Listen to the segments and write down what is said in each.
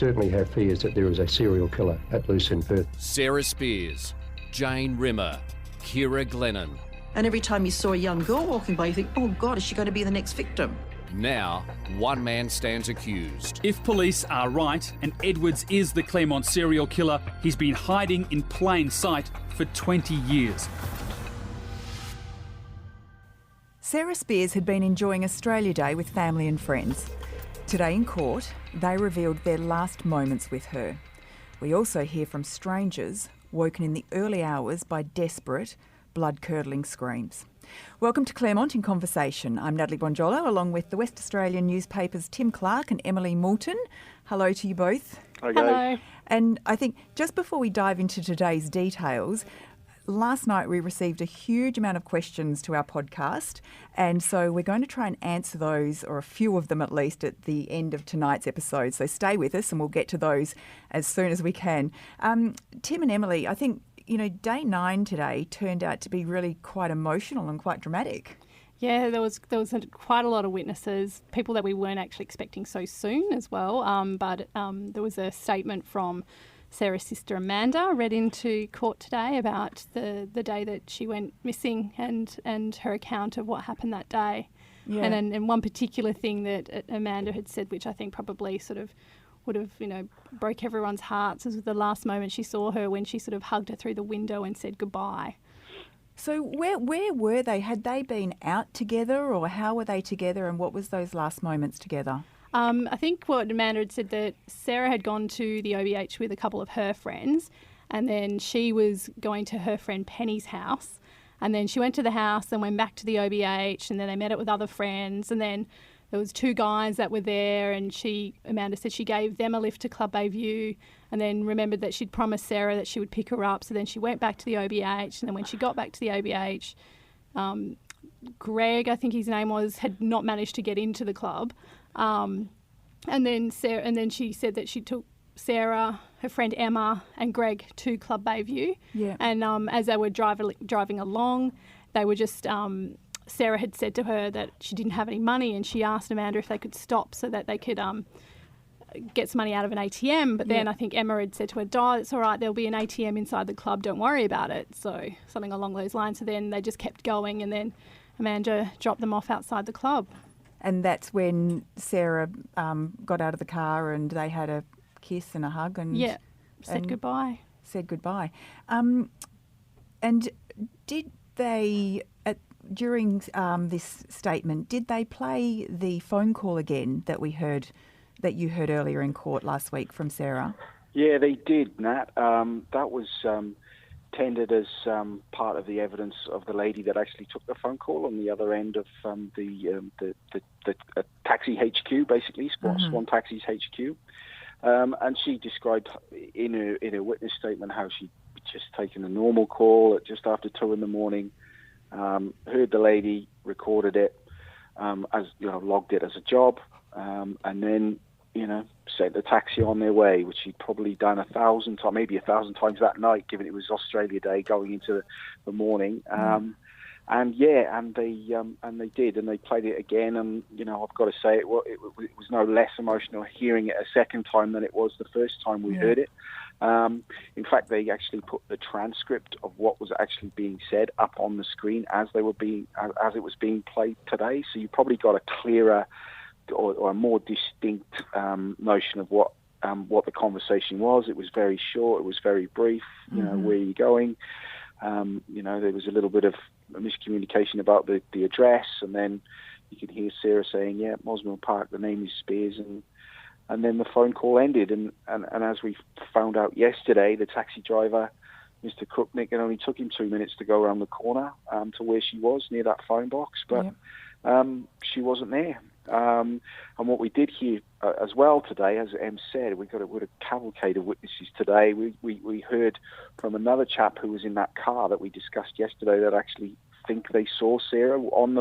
certainly have fears that there is a serial killer at loose in Perth. Sarah Spiers, Jane Rimmer, Kira Glennon. And every time you saw a young girl walking by, you think, oh God, is she going to be the next victim? Now, one man stands accused. If police are right and Edwards is the Claremont serial killer, he's been hiding in plain sight for 20 years. Sarah Spiers had been enjoying Australia Day with family and friends. Today in court, they revealed their last moments with her. We also hear from strangers woken in the early hours by desperate, blood-curdling screams. Welcome to Claremont in Conversation. I'm Natalie Bonjolo, along with the West Australian newspapers Tim Clark and Emily Moulton. Hello to you both. Hi, guys. Hello. And I think just before we dive into today's details, last night we received a huge amount of questions to our podcast, and so we're going to try and answer those, or a few of them at least, at the end of tonight's episode. So stay with us and we'll get to those as soon as we can. Tim and Emily, I think, day 9 today turned out to be really quite emotional and quite dramatic. Yeah, there was quite a lot of witnesses, people that we weren't actually expecting so soon as well. But there was a statement from Sarah's sister Amanda read into court today about the day that she went missing and her account of what happened that day. Yeah. And one particular thing that Amanda had said, which I think probably sort of would have, broke everyone's hearts, was the last moment she saw her when she sort of hugged her through the window and said goodbye. So where were they? Had they been out together, or how were they together, and what was those last moments together? I think what Amanda had said, that Sarah had gone to the OBH with a couple of her friends, and then she was going to her friend Penny's house, and then she went to the house and went back to the OBH, and then they met up with other friends, and then there was 2 guys that were there, and Amanda said she gave them a lift to Club Bayview, and then remembered that she'd promised Sarah that she would pick her up. So then she went back to the OBH, and then when she got back to the OBH, Greg, I think his name was, had not managed to get into the club, and then she said that she took Sarah, her friend Emma, and Greg to Club Bayview. Yeah. And as they were driving along, they were just Sarah had said to her that she didn't have any money, and she asked Amanda if they could stop so that they could get some money out of an ATM. But then I think Emma had said to her, it's all right, there'll be an ATM inside the club, don't worry about it. So something along those lines. So then they just kept going, and then Amanda dropped them off outside the club. And that's when Sarah got out of the car and they had a kiss and a hug and said goodbye. Said goodbye. And did they, during this statement, did they play the phone call again that you heard earlier in court last week from Sarah? Yeah, they did, Nat. That was tendered as part of the evidence of the lady that actually took the phone call on the other end of the taxi HQ, basically, Swan Taxis HQ. And she described in her witness statement how she'd just taken a normal call at just after 2 a.m, heard the lady, recorded it, logged it as a job, and then, sent the taxi on their way, which she'd probably done 1,000 times, maybe 1,000 times that night, given it was Australia Day going into the morning. And they did, and they played it again. And I've got to say, it was no less emotional hearing it a second time than it was the first time we heard it. In fact, they actually put the transcript of what was actually being said up on the screen as it was being played today. So you probably got a clearer or a more distinct notion of what the conversation was. It was very short. It was very brief. Where are you going? There was a little bit of miscommunication about the address, and then you could hear Sarah saying, "Yeah, Mosman Park. The name is Spiers," and then the phone call ended. And as we found out yesterday, the taxi driver, Mr. Krupnik, it only took him 2 minutes to go around the corner to where she was, near that phone box, but she wasn't there. And what we did hear as well today, as Em said, we got a cavalcade of witnesses today. We heard from another chap who was in that car that we discussed yesterday that actually think they saw Sarah on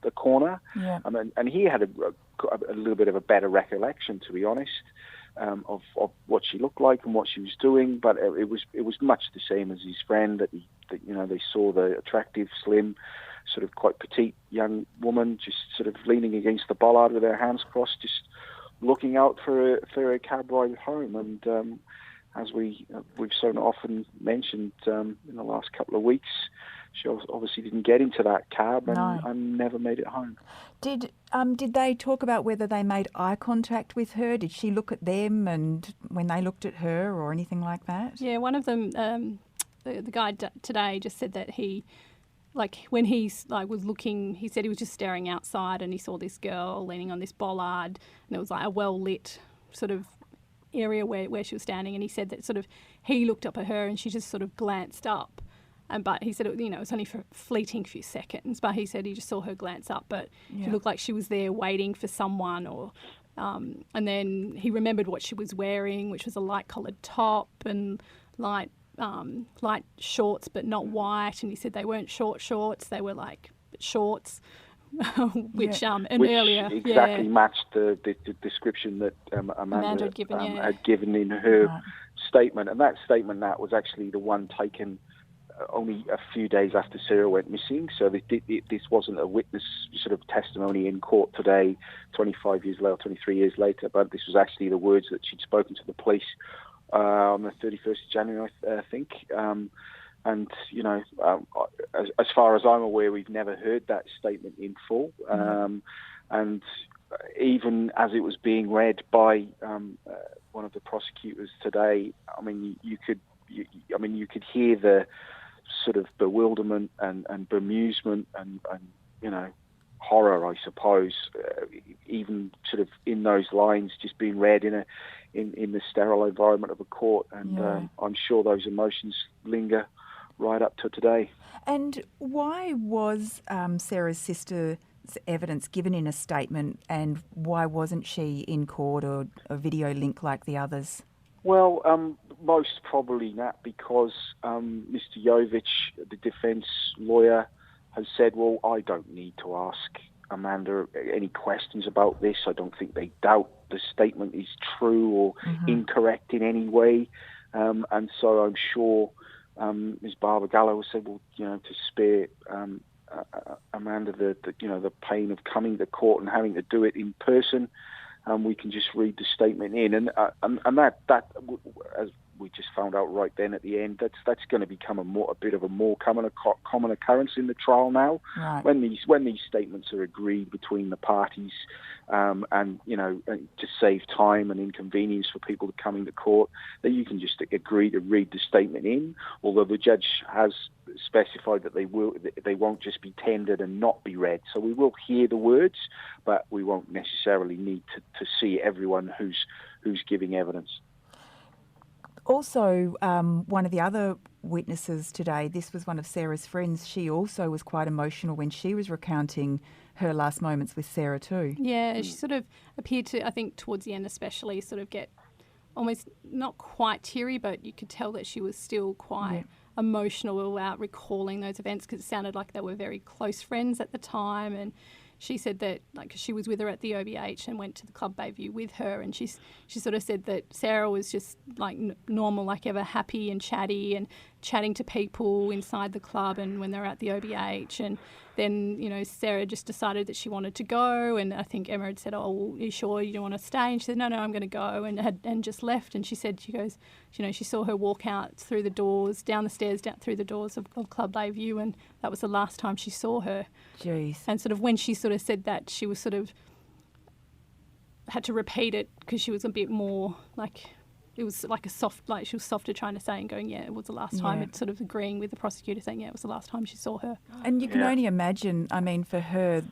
the corner, and he had a little bit of a better recollection, to be honest, of what she looked like and what she was doing. But it was much the same as his friend, that they saw the attractive, slim, sort of quite petite young woman just sort of leaning against the bollard with her hands crossed, just looking out for a cab ride home. And as we've so often mentioned in the last couple of weeks, she obviously didn't get into that cab and never made it home. Did they talk about whether they made eye contact with her? Did she look at them and when they looked at her or anything like that? Yeah, one of them, the guy today just said that he, when he's was looking, he said he was just staring outside and he saw this girl leaning on this bollard, and it was like a well-lit sort of area where she was standing, and he said that sort of he looked up at her and she just sort of glanced up. But he said, it was only for a fleeting few seconds, but he said he just saw her glance up, but it looked like she was there waiting for someone, or and then he remembered what she was wearing, which was a light-collared top and light shorts, but not white, and he said they weren't short shorts, they were like shorts, which earlier exactly matched the description that Amanda had given in her statement, and that statement was actually the one taken only a few days after Sarah went missing. So this wasn't a witness sort of testimony in court today, 23 years later, but this was actually the words that she'd spoken to the police on the 31st of January, I think. And, as far as I'm aware, we've never heard that statement in full. And even as it was being read by one of the prosecutors today, I mean, you could hear the sort of bewilderment and bemusement and horror, I suppose, even sort of in those lines just being read in the sterile environment of a court. And I'm sure those emotions linger right up to today. And why was Sarah's sister's evidence given in a statement, and why wasn't she in court or a video link like the others? Well, most probably not, because Mr. Jovic, the defence lawyer, has said, well, I don't need to ask Amanda any questions about this. I don't think they doubt the statement is true or incorrect in any way. And so I'm sure Ms. Barbara Gallo said, well, to spare Amanda the pain of coming to court and having to do it in person, we can just read the statement in, and that as we just found out right then at the end, that's going to become a bit of a more common occurrence in the trial now. Right. When these statements are agreed between the parties, and to save time and inconvenience for people to come into court, that you can just agree to read the statement in. Although the judge has specified that they won't just be tendered and not be read. So we will hear the words, but we won't necessarily need to see everyone who's giving evidence. Also, one of the other witnesses today, this was one of Sarah's friends, she also was quite emotional when she was recounting her last moments with Sarah too. Yeah, she sort of appeared to, I think towards the end especially, sort of get almost not quite teary, but you could tell that she was still quite emotional about recalling those events, because it sounded like they were very close friends at the time. And she said that she was with her at the OBH and went to the Club Bayview with her, and she sort of said that Sarah was just normal, like ever, happy and chatting to people inside the club and when they were at the OBH. And then, Sarah just decided that she wanted to go, and I think Emma had said, oh, well, are you sure you don't want to stay? And she said, no, I'm going to go, and just left. And she said, she goes, she saw her walk out through the doors, down the stairs, down through the doors of Club Bayview, and that was the last time she saw her. Jeez. And sort of when she sort of said that, she was sort of had to repeat it because she was a bit more it was like a soft, she was softer trying to say and going, yeah, it was the last time. It's sort of agreeing with the prosecutor saying, yeah, it was the last time she saw her. And you can only imagine, I mean, for her,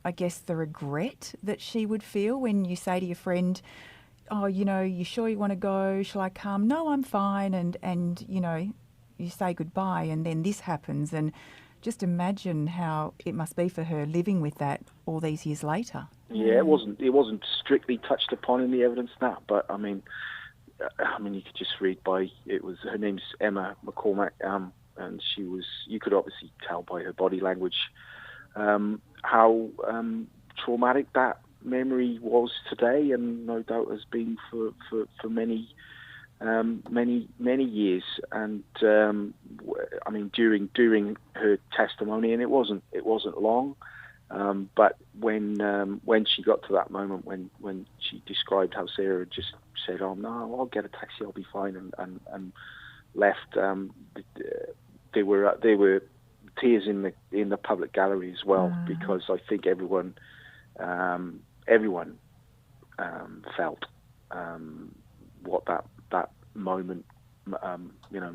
I guess the regret that she would feel when you say to your friend, oh, you sure you want to go? Shall I come? No, I'm fine. And you say goodbye and then this happens. And just imagine how it must be for her living with that all these years later. Yeah, it wasn't strictly touched upon in the evidence now, but I mean, you could just read her name's Emma McCormack, and you could obviously tell by her body language how traumatic that memory was today, and no doubt has been for many years. And I mean, during her testimony, and it wasn't long, But when she got to that moment, when she described how Sarah had just said, "Oh no, I'll get a taxi, I'll be fine," and left, there were tears in the public gallery as well, because I think everyone felt what that moment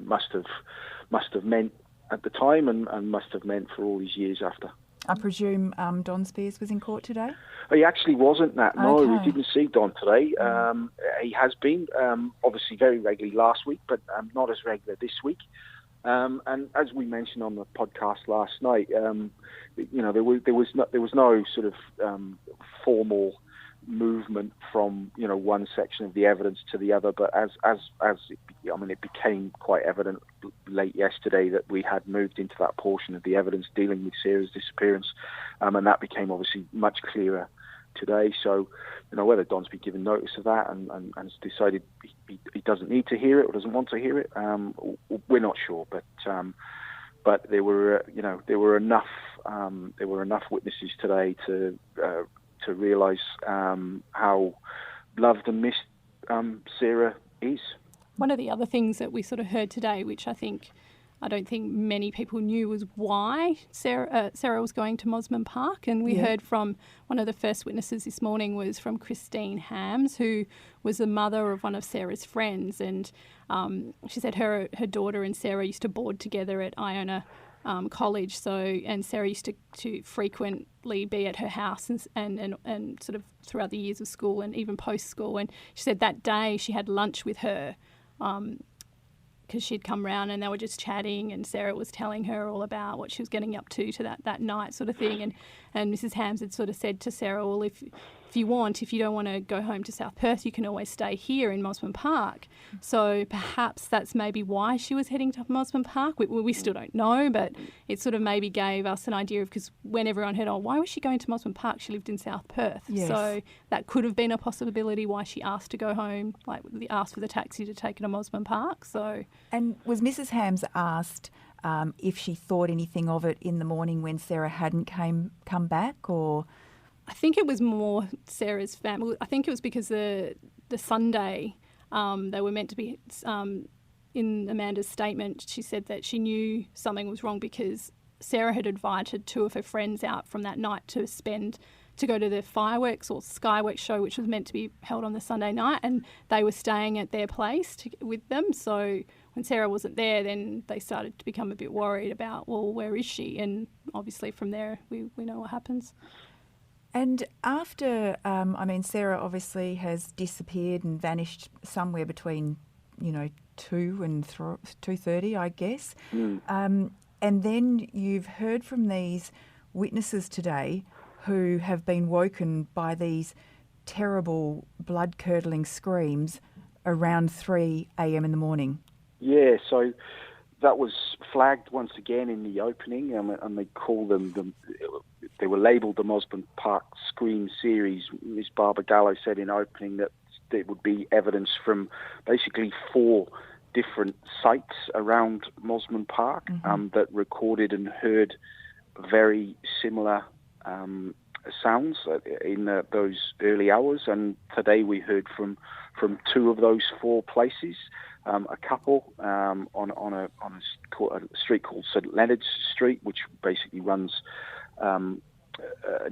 must have meant at the time, and must have meant for all these years after. I presume Don Spiers was in court today? He actually wasn't, Nat. No, Okay. we didn't see Don today. He has been, obviously very regularly last week, but not as regular this week. And as we mentioned on the podcast last night, there was no sort of formal movement from one section of the evidence to the other, but it became quite evident late yesterday that we had moved into that portion of the evidence dealing with Sarah's disappearance, and that became obviously much clearer today. So, whether Don's been given notice of that and has decided he doesn't need to hear it or doesn't want to hear it, we're not sure. But there were enough witnesses today to realise how loved and missed Sarah is. One of the other things that we sort of heard today, which I don't think many people knew, was why Sarah was going to Mosman Park. And we heard from one of the first witnesses this morning was from Christine Hams, who was the mother of one of Sarah's friends. And she said her daughter and Sarah used to board together at Iona College. And Sarah used to frequently be at her house and sort of throughout the years of school and even post-school. And she said that day she had lunch with her, because she'd come round and they were just chatting, and Sarah was telling her all about what she was getting up to that night, sort of thing. And Mrs. Hams had sort of said to Sarah, well, if you don't want to go home to South Perth, you can always stay here in Mosman Park. So perhaps that's maybe why she was heading to Mosman Park. We still don't know, but it sort of maybe gave us an idea of, because when everyone heard, why was she going to Mosman Park? She lived in South Perth. Yes. So that could have been a possibility why she asked to go home, like asked for the taxi to take her to Mosman Park. So. And was Mrs. Hams asked if she thought anything of it in the morning when Sarah hadn't come back, or...? I think it was more Sarah's family. I think it was because the Sunday they were meant to be, in Amanda's statement, she said that she knew something was wrong because Sarah had invited two of her friends out from that night to go to the fireworks or skyworks show, which was meant to be held on the Sunday night, and they were staying at their place with them. So when Sarah wasn't there, then they started to become a bit worried about, well, where is she? And obviously from there we know what happens. And after, Sarah obviously has disappeared and vanished somewhere between, 2 and 2:30, I guess. And then you've heard from these witnesses today who have been woken by these terrible blood-curdling screams around 3 a.m. in the morning. Yeah, so that was flagged once again in the opening, and they call them they were labelled the Mosman Park Scream Series. Ms. Barbara Gallo said in opening that there would be evidence from basically 4 different sites around Mosman Park that recorded and heard very similar sounds in those early hours. And today we heard from 2 of those 4 places. A couple on a street called St Leonard's Street, which basically runs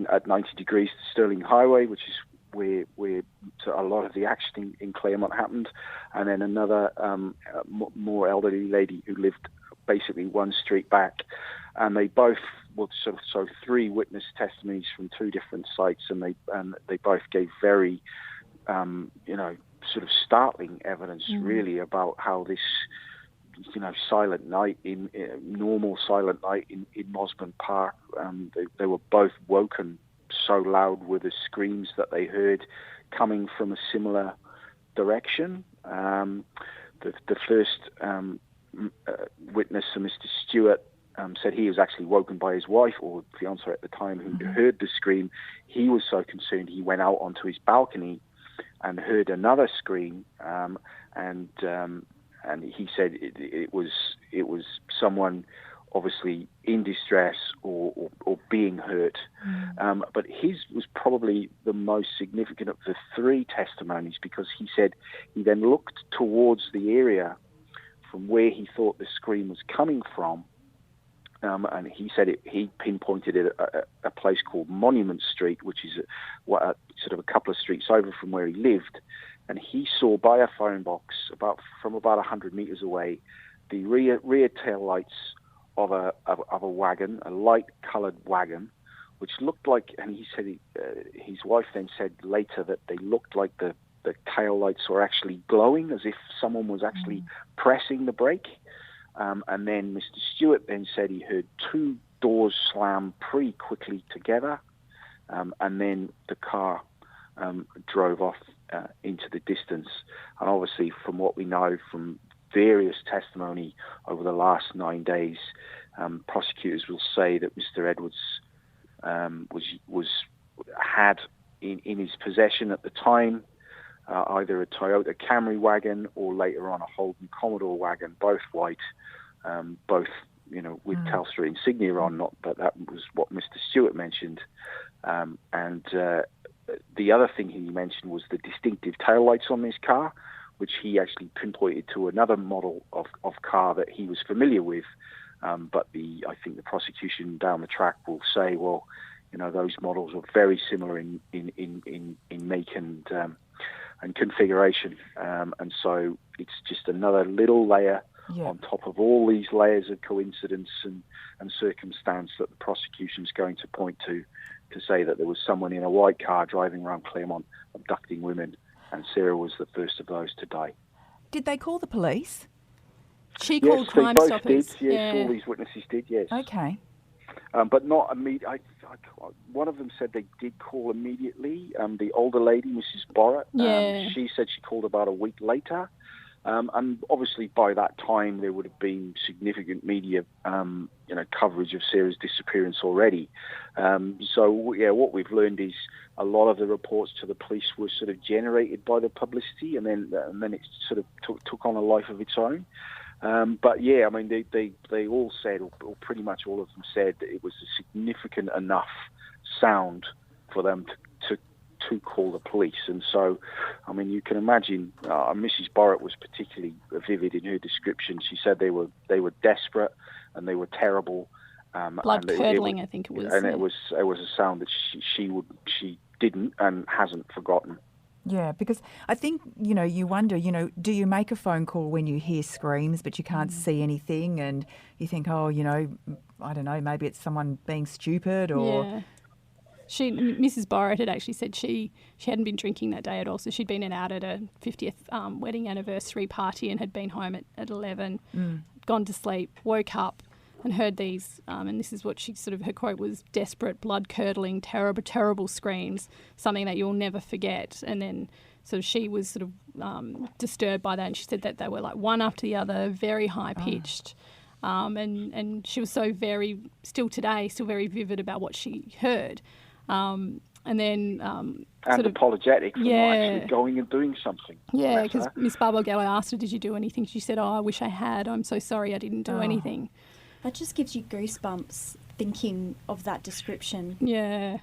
at 90 degrees to Stirling Highway, which is where a lot of the action in Claremont happened, and then another more elderly lady who lived basically 1 street back, and they both were so 3 witness testimonies from 2 different sites, and they both gave very sort of startling evidence really about how this silent night normal silent night in Mosman Park, they were both woken so loud with the screams that they heard coming from a similar direction. The first witness, Mr. Stewart, said he was actually woken by his wife or fiancée at the time who heard the scream. He was so concerned he went out onto his balcony and heard another scream, and he said it was someone obviously in distress or being hurt. But his was probably the most significant of the three testimonies, because he said he then looked towards the area from where he thought the scream was coming from, and he said he pinpointed it at a place called Monument Street, which is sort of a couple of streets over from where he lived, and he saw by a phone box from about 100 metres away the rear tail lights of a wagon, a light-coloured wagon, which looked like, and he said his wife then said later that they looked like the tail lights were actually glowing, as if someone was actually pressing the brake. And then Mr. Stewart then said he heard two doors slam pretty quickly together, and then the car drove off into the distance. And obviously, from what we know from various testimony over the last 9 days, prosecutors will say that Mr. Edwards had in his possession at the time either a Toyota Camry wagon or later on a Holden Commodore wagon, both white, both with Telstra insignia on. Not that was what Mr. Stewart mentioned, and the other thing he mentioned was the distinctive taillights on this car, which he actually pinpointed to another model of car that he was familiar with. But I think the prosecution down the track will say, well, those models are very similar in make and configuration, and so it's just another little layer on top of all these layers of coincidence and circumstance that the prosecution's going to point to say that there was someone in a white car driving around Claremont abducting women, and Sarah was the first of those to die. Did they call the police? She called Crime Stoppers. Did, yes, all these witnesses did, yes. Okay. But not immediately. One of them said they did call immediately. The older lady, Mrs. Borrett, she said she called about a week later. And obviously by that time there would have been significant media, coverage of Sarah's disappearance already. So what we've learned is a lot of the reports to the police were sort of generated by the publicity, and then it sort of took on a life of its own. But yeah, I mean, they all said, or pretty much all of them said, that it was a significant enough sound for them to call the police. And so, I mean, you can imagine, Mrs. Borrett was particularly vivid in her description. She said they were desperate and they were terrible. Blood curdling, I think it was. And it was a sound that she didn't and hasn't forgotten. Yeah, because I think, you wonder, do you make a phone call when you hear screams but you can't see anything, and you think, I don't know, maybe it's someone being stupid or... Yeah. Mrs. Borrett had actually said she hadn't been drinking that day at all, so she'd been out at a 50th wedding anniversary party and had been home at 11, gone to sleep, woke up and heard these, and this is what her quote was, desperate, blood-curdling, terrible, terrible screams, something that you'll never forget. And then sort of she was sort of disturbed by that, and she said that they were like one after the other, very high-pitched. And she was still very vivid about what she heard. And then... and apologetic for not actually going and doing something. Yeah, because Miss Barbour-Gallo asked her, did you do anything? She said, I wish I had. I'm so sorry I didn't do anything. That just gives you goosebumps thinking of that description. Yeah.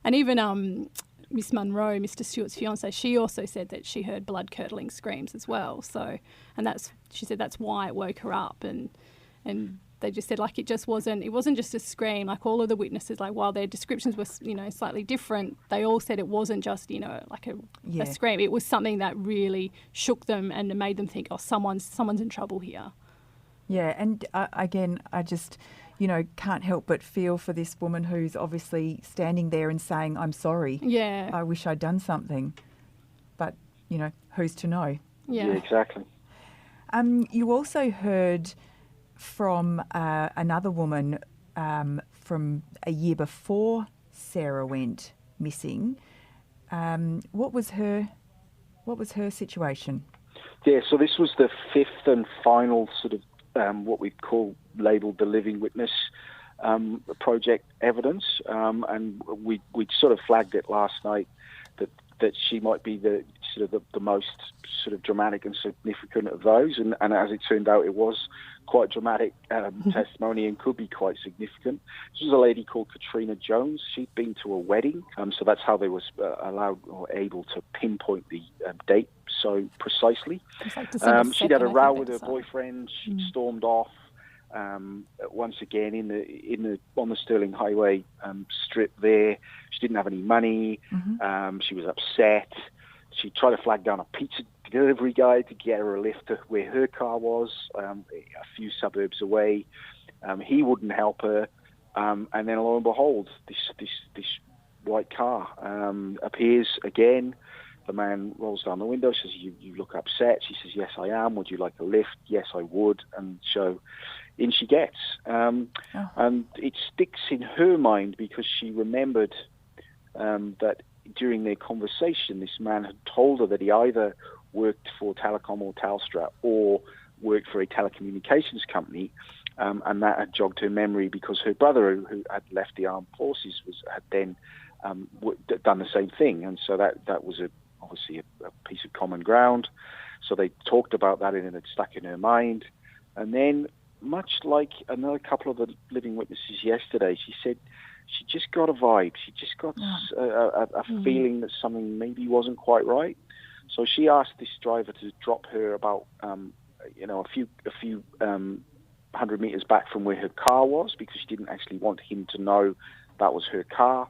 And even Miss Munro, Mr. Stewart's fiancée, she also said that she heard blood-curdling screams as well. So, and she said that's why it woke her up. And they just said, like, it wasn't just a scream. Like, all of the witnesses, like, while their descriptions were, slightly different, they all said it wasn't just, like a scream. It was something that really shook them and made them think, someone's in trouble here. Yeah, and again, I just, can't help but feel for this woman who's obviously standing there and saying, I'm sorry. Yeah. I wish I'd done something. But, who's to know? Yeah, exactly. You also heard from another woman from a year before Sarah went missing. What was her situation? Yeah, so this was the fifth and final sort of what we call labelled the living witness project evidence, and we sort of flagged it last night that she might be sort of the most sort of dramatic and significant of those. And as it turned out, it was quite dramatic testimony and could be quite significant. This was a lady called Katrina Jones. She'd been to a wedding, so that's how they was allowed or able to pinpoint the date so precisely. Like she'd had a row with her boyfriend. She stormed off. Once again on the Stirling Highway strip there. She didn't have any money. She was upset. She tried to flag down a pizza delivery guy to get her a lift to where her car was, a few suburbs away. He wouldn't help her, and then lo and behold, this white car appears again. The man rolls down the window, says, you look upset. She says, yes, I am. Would you like a lift? Yes, I would. And so in she gets. And it sticks in her mind because she remembered that during their conversation, this man had told her that he either worked for Telecom or Telstra or worked for a telecommunications company. And that had jogged her memory because her brother, who had left the armed forces, had then done the same thing. And so that was obviously a piece of common ground. So they talked about that and it stuck in her mind. And then, much like another couple of the living witnesses yesterday, she said she just got a vibe. She just got a feeling that something maybe wasn't quite right. So she asked this driver to drop her about a few 100 meters back from where her car was, because she didn't actually want him to know that was her car.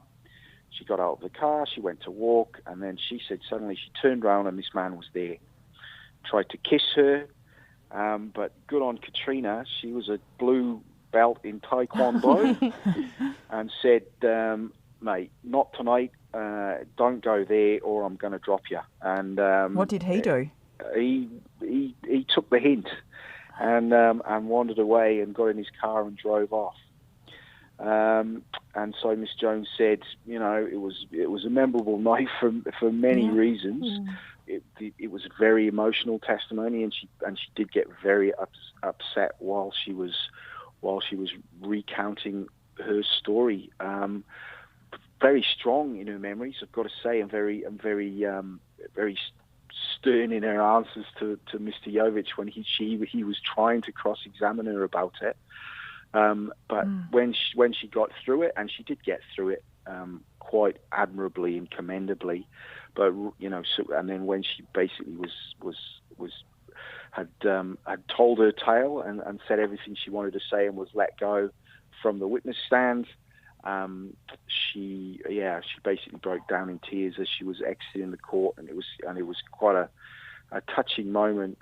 She got out of the car, she went to walk, and then she said suddenly she turned around and this man was there. Tried to kiss her, but good on Katrina, she was a blue belt in Taekwondo, and said, mate, not tonight, don't go there or I'm going to drop you. And what did he do? He took the hint and wandered away and got in his car and drove off. And so Miss Jones said, it was a memorable night for many reasons. It was a very emotional testimony, and she did get very upset while she was recounting her story. Very strong in her memories, I've got to say, and very stern in her answers to Mr. Jovich when he was trying to cross-examine her about it. But when she got through it, and she did get through it quite admirably and commendably, but and then when she basically had told her tale and said everything she wanted to say and was let go from the witness stand, she basically broke down in tears as she was exiting the court, and it was quite a touching moment.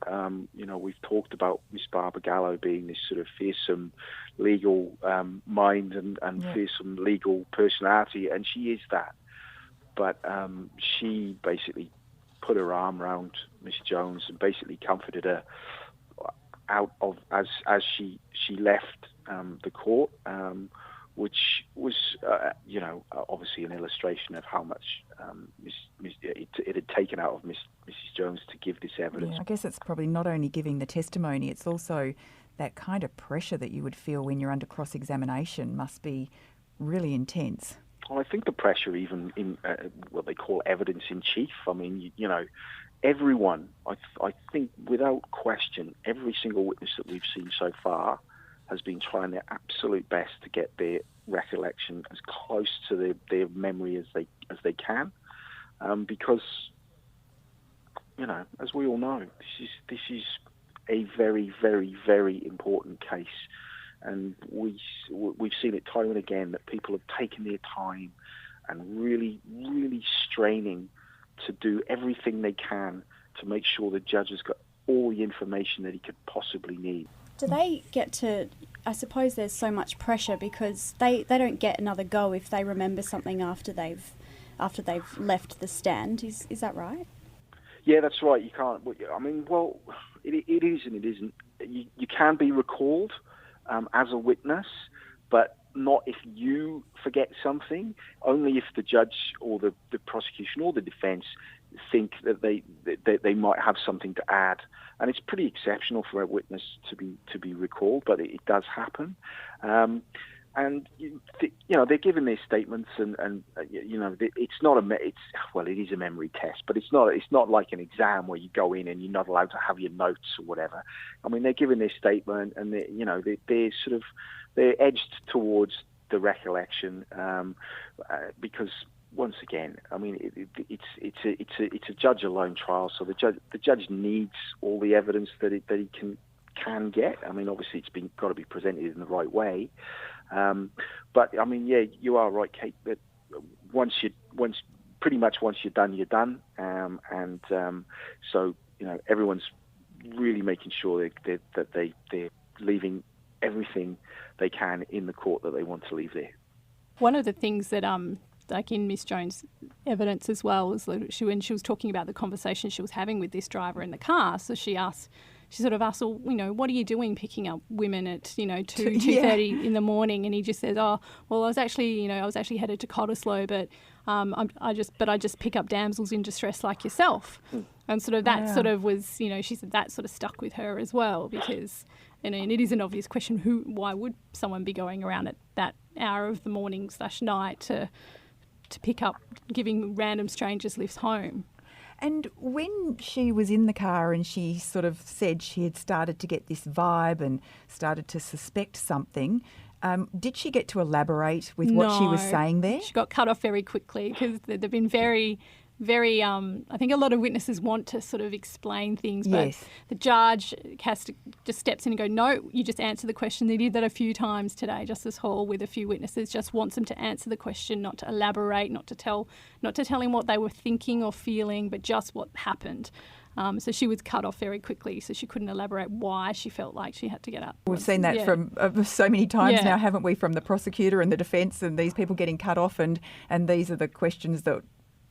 We've talked about Miss Barbara Gallo being this sort of fearsome legal mind and fearsome legal personality, and she is that. But she basically put her arm around Miss Jones and basically comforted her out of as she left the court, which was obviously an illustration of how much it had taken out of Mrs. Jones to give this evidence. Yeah, I guess it's probably not only giving the testimony, it's also that kind of pressure that you would feel when you're under cross-examination must be really intense. Well, I think the pressure even in what they call evidence in chief, I mean, everyone, I think without question, every single witness that we've seen so far has been trying their absolute best to get their recollection as close to their memory as they can, because as we all know, this is a very, very, very important case, and we've seen it time and again that people have taken their time and really, really straining to do everything they can to make sure the judge has got all the information that he could possibly need. Do they get to, I suppose there's so much pressure because they don't get another go if they remember something after they've left the stand. Is that right? Yeah, that's right. You can't, I mean, well, it is and it isn't. You can be recalled as a witness, but not if you forget something, only if the judge or the prosecution or the defence think that they might have something to add. And it's pretty exceptional for a witness to be recalled, but it does happen. And they're giving their statements, and it's not it is a memory test, but it's not like an exam where you go in and you're not allowed to have your notes or whatever. I mean, they're giving their statement, and they're edged towards the recollection, because once again, I mean, it's a judge alone trial, so the judge needs all the evidence that he can get. I mean, obviously it's got to be presented in the right way. But I mean, yeah, you are right, Kate. That once you're done, you're done. So everyone's really making sure that they're leaving everything they can in the court that they want to leave there. One of the things that like in Miss Jones' evidence as well was when she was talking about the conversation she was having with this driver in the car. So she sort of asked, well, what are you doing picking up women at 2:30 in the morning? And he just says, oh, well, I was actually headed to Cottesloe, but I just pick up damsels in distress like yourself. And sort of that sort of was, she said that sort of stuck with her as well, because and it is an obvious question, why would someone be going around at that hour of the morning / night to pick up, giving random strangers lifts home? And when she was in the car and she sort of said she had started to get this vibe and started to suspect something, did she get to elaborate with what she was saying there? She got cut off very quickly because they've been very, very, I think a lot of witnesses want to sort of explain things, but the judge just steps in and go, no, you just answer the question. They did that a few times today, Justice Hall, with a few witnesses, just wants them to answer the question, not to elaborate, not to tell him what they were thinking or feeling, but just what happened. So she was cut off very quickly, so she couldn't elaborate why she felt like she had to get up. We've seen that from so many times now, haven't we, from the prosecutor and the defence, and these people getting cut off, and these are the questions that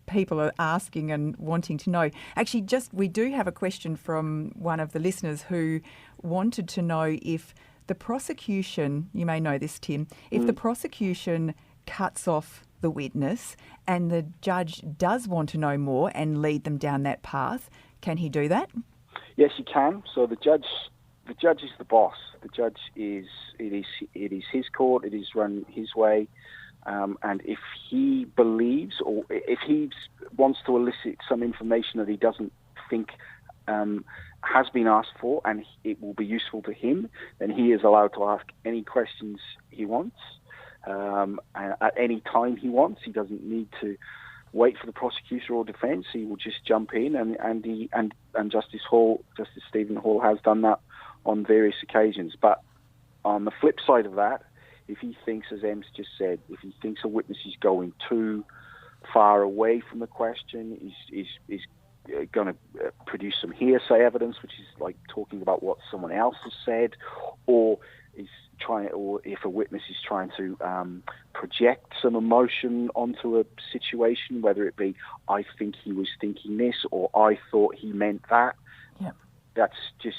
people are asking and wanting to know. Actually, we do have a question from one of the listeners who wanted to know if the prosecution, you may know this, Tim, if the prosecution cuts off the witness and the judge does want to know more and lead them down that path, can he do that? Yes, he can. So the judge is the boss. The judge it is his court. It is run his way. And if he believes, or if he wants to elicit some information that he doesn't think has been asked for and it will be useful to him, then he is allowed to ask any questions he wants at any time he wants. He doesn't need to wait for the prosecutor or defence. He will just jump in, and Justice Stephen Hall has done that on various occasions. But on the flip side of that, if he thinks, as Em's just said, if he thinks a witness is going too far away from the question, is going to produce some hearsay evidence, which is like talking about what someone else has said, or if a witness is trying to project some emotion onto a situation, whether it be, I think he was thinking this, or I thought he meant that. Yep. That's just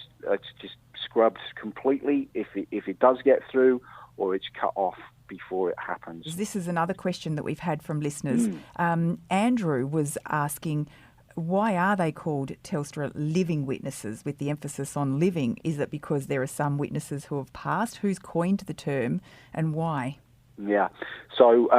scrubbed completely if it does get through, or it's cut off before it happens. This is another question that we've had from listeners. Andrew was asking, why are they called Telstra living witnesses with the emphasis on living? Is it because there are some witnesses who have passed? Who's coined the term and why? Yeah. So,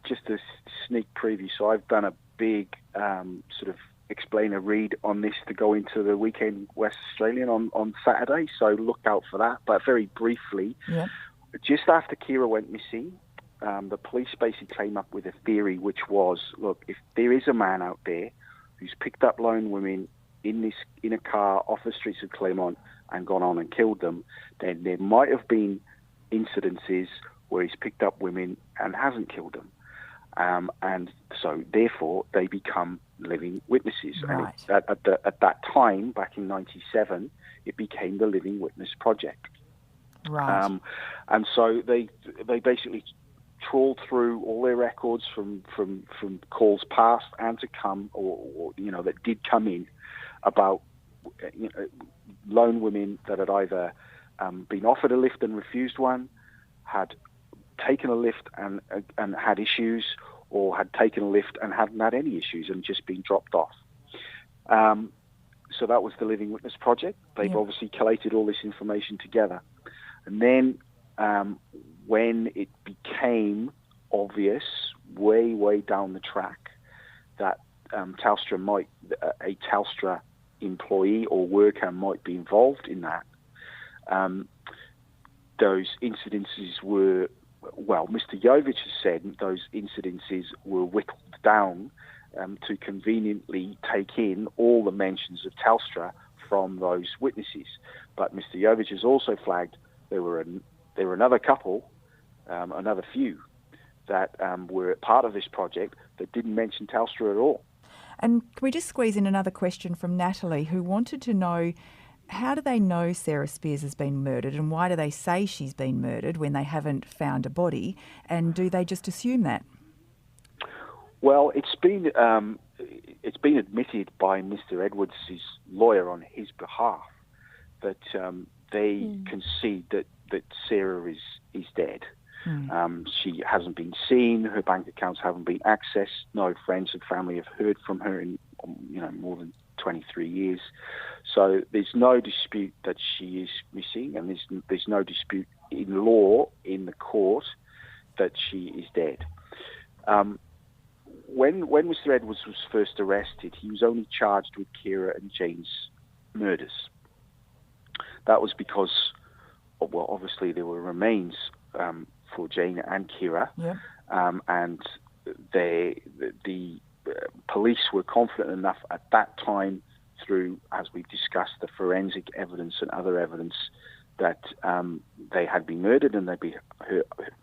just a sneak preview. So I've done a big sort of explainer read on this to go into the Weekend West Australian on Saturday. So look out for that. But very briefly, just after Kira went missing, the police basically came up with a theory, which was, look, if there is a man out there who's picked up lone women in a car off the streets of Claremont and gone on and killed them, then there might have been incidences where he's picked up women and hasn't killed them. And so, therefore, they become living witnesses. Right. And at that time, back in 1997, it became the Living Witness Project. Right. And so they basically trawled through all their records from calls past and to come, or that did come in, about lone women that had either been offered a lift and refused one, had taken a lift and had issues, or had taken a lift and hadn't had any issues and just been dropped off. So that was the Living Witness Project. They've obviously collated all this information together. And then when it became obvious way down the track that Telstra a Telstra employee or worker might be involved in that, those incidences were, well, Mr. Jovich has said those incidences were whittled down to conveniently take in all the mentions of Telstra from those witnesses. But Mr. Jovich has also flagged there were another couple, another few, that were part of this project that didn't mention Telstra at all. And can we just squeeze in another question from Natalie, who wanted to know, how do they know Sarah Spiers has been murdered, and why do they say she's been murdered when they haven't found a body, and do they just assume that? Well, it's been admitted by Mr. Edwards' lawyer on his behalf that they concede that Sarah is dead. She hasn't been seen. Her bank accounts haven't been accessed. No friends and family have heard from her in more than 23 years. So there's no dispute that she is missing, and there's no dispute in law in the court that she is dead. When Mr. Edwards was first arrested, he was only charged with Kira and Jane's murders. That was because, well, obviously there were remains for Jane and Kira, and the police were confident enough at that time, through, as we've discussed, the forensic evidence and other evidence, that they had been murdered, and they'd been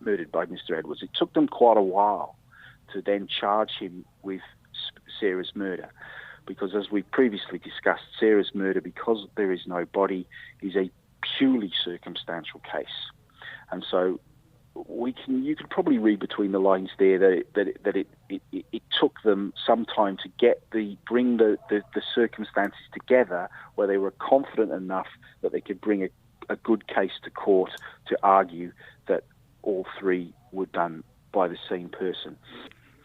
murdered by Mr. Edwards. It took them quite a while to then charge him with Sarah's murder, because as we previously discussed, Sarah's murder, because there is no body, is a purely circumstantial case. And so you could probably read between the lines there that it took them some time to bring the circumstances together where they were confident enough that they could bring a good case to court to argue that all three were done by the same person.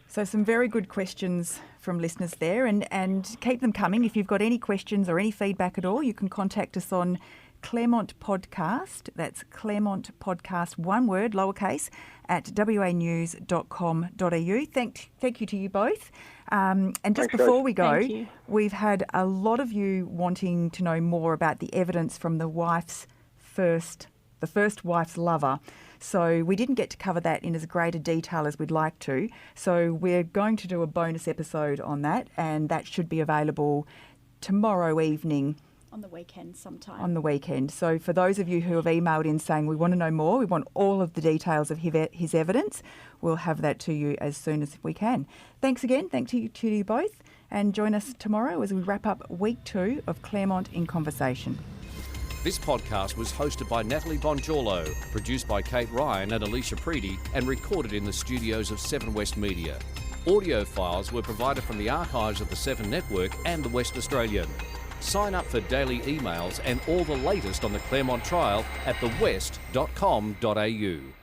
So some very good questions from listeners there, and keep them coming. If you've got any questions or any feedback at all, you can contact us on Claremont Podcast. That's Claremont Podcast, one word, lowercase, at wanews.com.au. Thank you to you both. And just before we go, we've had a lot of you wanting to know more about the evidence from the first wife's lover. So we didn't get to cover that in as great a detail as we'd like to. So we're going to do a bonus episode on that, and that should be available tomorrow evening. On the weekend sometime. On the weekend. So for those of you who have emailed in saying we want to know more, we want all of the details of his evidence, we'll have that to you as soon as we can. Thanks again. Thank you to you both. And join us tomorrow as we wrap up week 2 of Claremont in Conversation. This podcast was hosted by Natalie Bongiorlo, produced by Kate Ryan and Alicia Preedy, and recorded in the studios of 7 West Media. Audio files were provided from the archives of the 7 Network and the West Australian. Sign up for daily emails and all the latest on the Claremont trial at thewest.com.au.